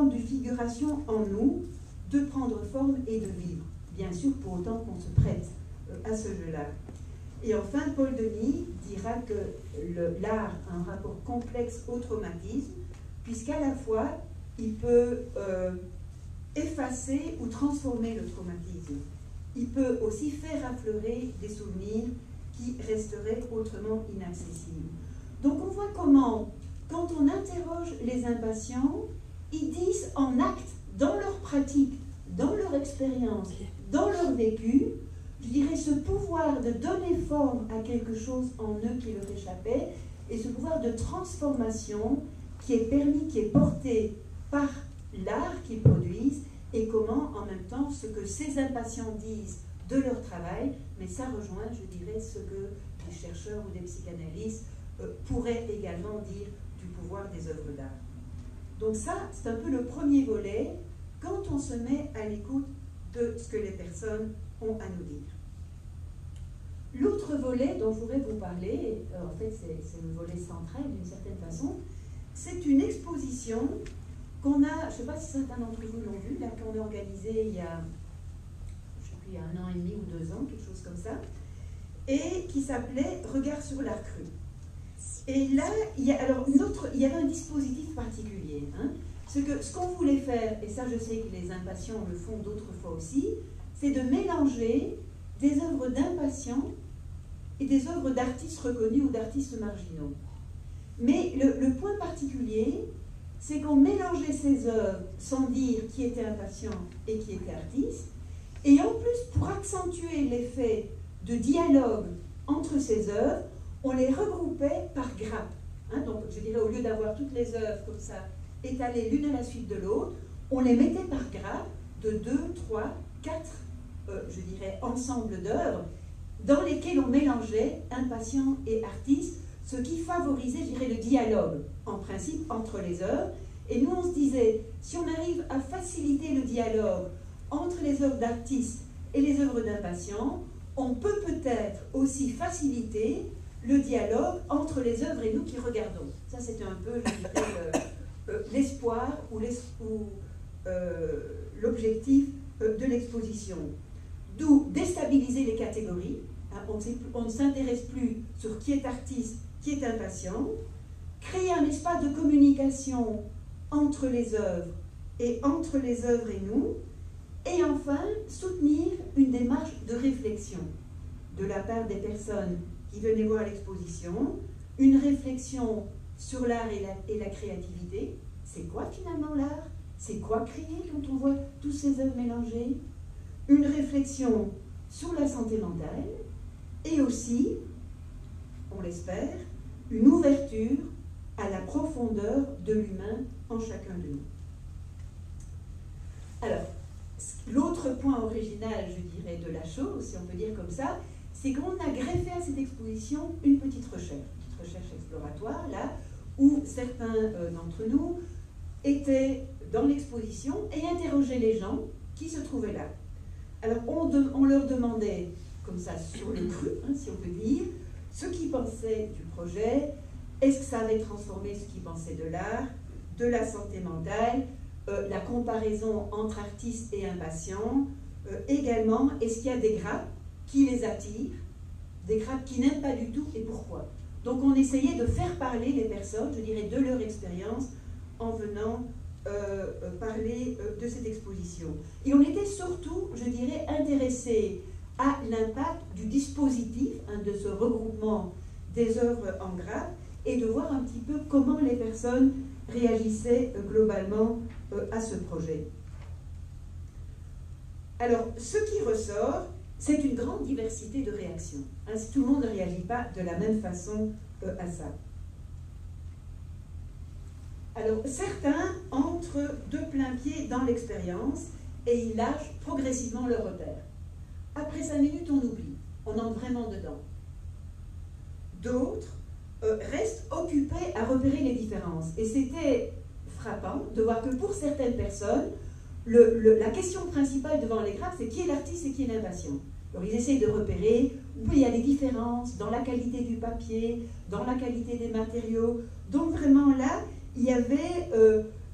forme de figuration en nous, de prendre forme et de vivre. Bien sûr, pour autant qu'on se prête à ce jeu-là. Et enfin, Paul Denis dira que l'art a un rapport complexe au traumatisme, puisqu'à la fois, il peut effacer ou transformer le traumatisme. Il peut aussi faire affleurer des souvenirs qui resteraient autrement inaccessibles. Donc on voit comment, quand on interroge les impatients, ils disent en acte, dans leur pratique, dans leur expérience, dans leur vécu, je dirais ce pouvoir de donner forme à quelque chose en eux qui leur échappait, et ce pouvoir de transformation qui est permis, qui est porté par l'art qu'ils produisent, et comment, en même temps, ce que ces impatients disent de leur travail, mais ça rejoint, je dirais, ce que des chercheurs ou des psychanalystes pourraient également dire du pouvoir des œuvres d'art. Donc ça, c'est un peu le premier volet, quand on se met à l'écoute de ce que les personnes ont à nous dire. L'autre volet dont je voudrais vous parler, en fait c'est le volet central d'une certaine façon, c'est une exposition qu'on a, je ne sais pas si certains d'entre vous l'ont vu, là qu'on a organisée il y a, je sais plus, il y a 1 an et demi ou 2 ans, quelque chose comme ça, et qui s'appelait « Regard sur l'art cru ». Et là, il y avait un dispositif particulier. Hein. Ce qu'on voulait faire, et ça je sais que les impatients le font d'autres fois aussi, c'est de mélanger des œuvres d'impatients et des œuvres d'artistes reconnus ou d'artistes marginaux. Mais le point particulier, c'est qu'on mélangeait ces œuvres sans dire qui était impatient et qui était artiste, et en plus, pour accentuer l'effet de dialogue entre ces œuvres, on les regroupait par grappes. Hein, donc, je dirais, au lieu d'avoir toutes les œuvres comme ça, étalées l'une à la suite de l'autre, on les mettait par grappes de 2, 3, 4, je dirais, ensembles d'œuvres, dans lesquels on mélangeait impatients et artistes, ce qui favorisait, je dirais, le dialogue, en principe, entre les œuvres. Et nous, on se disait, si on arrive à faciliter le dialogue entre les œuvres d'artistes et les œuvres d'impatients, on peut peut-être aussi faciliter le dialogue entre les œuvres et nous qui regardons. Ça, c'était un peu, je dirais, l'espoir ou l'objectif de l'exposition. D'où déstabiliser les catégories. Hein, on ne s'intéresse plus sur qui est artiste, qui est impatient. Créer un espace de communication entre les œuvres et entre les œuvres et nous. Et enfin, soutenir une démarche de réflexion de la part des personnes qui venaient voir l'exposition, une réflexion sur l'art et la créativité. C'est quoi finalement l'art? C'est quoi créer quand on voit tous ces œuvres mélangées? Une réflexion sur la santé mentale et aussi, on l'espère, une ouverture à la profondeur de l'humain en chacun de nous. Alors, l'autre point original, je dirais, de la chose, si on peut dire comme ça, c'est qu'on a greffé à cette exposition une petite recherche exploratoire, là, où certains d'entre nous étaient dans l'exposition et interrogeaient les gens qui se trouvaient là. Alors, on leur demandait, comme ça, sur le cru, hein, si on peut dire, ce qu'ils pensaient du projet, est-ce que ça avait transformé ce qu'ils pensaient de l'art, de la santé mentale, la comparaison entre artistes et impatients, également, est-ce qu'il y a des grappes qui les attirent, des grappes qui n'aiment pas du tout et pourquoi. Donc on essayait de faire parler les personnes, je dirais, de leur expérience en venant parler de cette exposition. Et on était surtout, je dirais, intéressés à l'impact du dispositif, hein, de ce regroupement des œuvres en grappes, et de voir un petit peu comment les personnes réagissaient globalement à ce projet. Alors, ce qui ressort, c'est une grande diversité de réactions. Hein, si tout le monde ne réagit pas de la même façon à ça. Alors, certains entrent de plein pied dans l'expérience et ils lâchent progressivement leurs repères. Après 5 minutes, on oublie. On entre vraiment dedans. D'autres restent occupés à repérer les différences. Et c'était frappant de voir que pour certaines personnes, la question principale devant les grappes, c'est qui est l'artiste et qui est l'impatient. Alors ils essayent de repérer, oui, il y a des différences dans la qualité du papier, dans la qualité des matériaux. Donc vraiment là, il y avait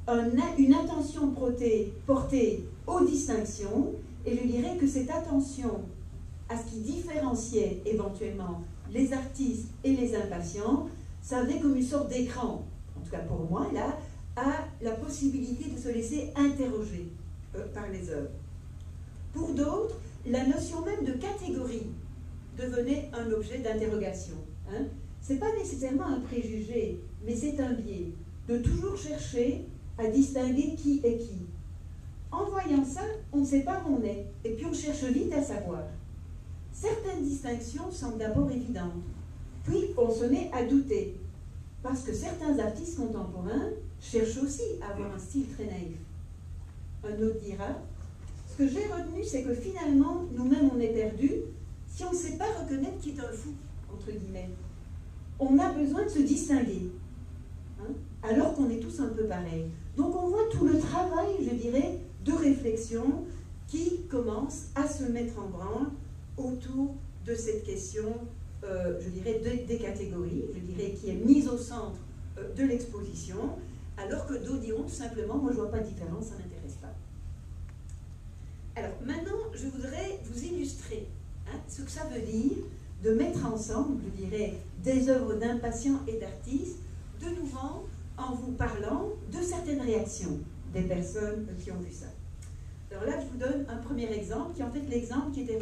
une attention portée aux distinctions, et je dirais que cette attention à ce qui différenciait éventuellement les artistes et les impatients, ça avait comme une sorte d'écran, en tout cas pour moi, là, à la possibilité de se laisser interroger par les œuvres. Pour d'autres, la notion même de catégorie devenait un objet d'interrogation. Hein. Ce n'est pas nécessairement un préjugé, mais c'est un biais, de toujours chercher à distinguer qui est qui. En voyant ça, on ne sait pas où on est, et puis on cherche vite à savoir. Certaines distinctions semblent d'abord évidentes, puis on se met à douter, parce que certains artistes contemporains cherchent aussi à avoir un style très naïf. Un autre dira, ce que j'ai retenu, c'est que finalement, nous-mêmes, on est perdus si on ne sait pas reconnaître qui est un fou, entre guillemets. On a besoin de se distinguer, hein, alors qu'on est tous un peu pareils. Donc on voit tout le travail, je dirais, de réflexion qui commence à se mettre en branle autour de cette question, je dirais, des catégories, je dirais, qui est mise au centre de l'exposition, alors que d'autres diront tout simplement, moi je ne vois pas de différence, ça ne m'intéresse pas. Alors maintenant, je voudrais vous illustrer ce que ça veut dire de mettre ensemble, je dirais, des œuvres d'impatients et d'artistes, de nouveau en vous parlant de certaines réactions des personnes qui ont vu ça. Alors là, je vous donne un premier exemple, qui est en fait l'exemple qui était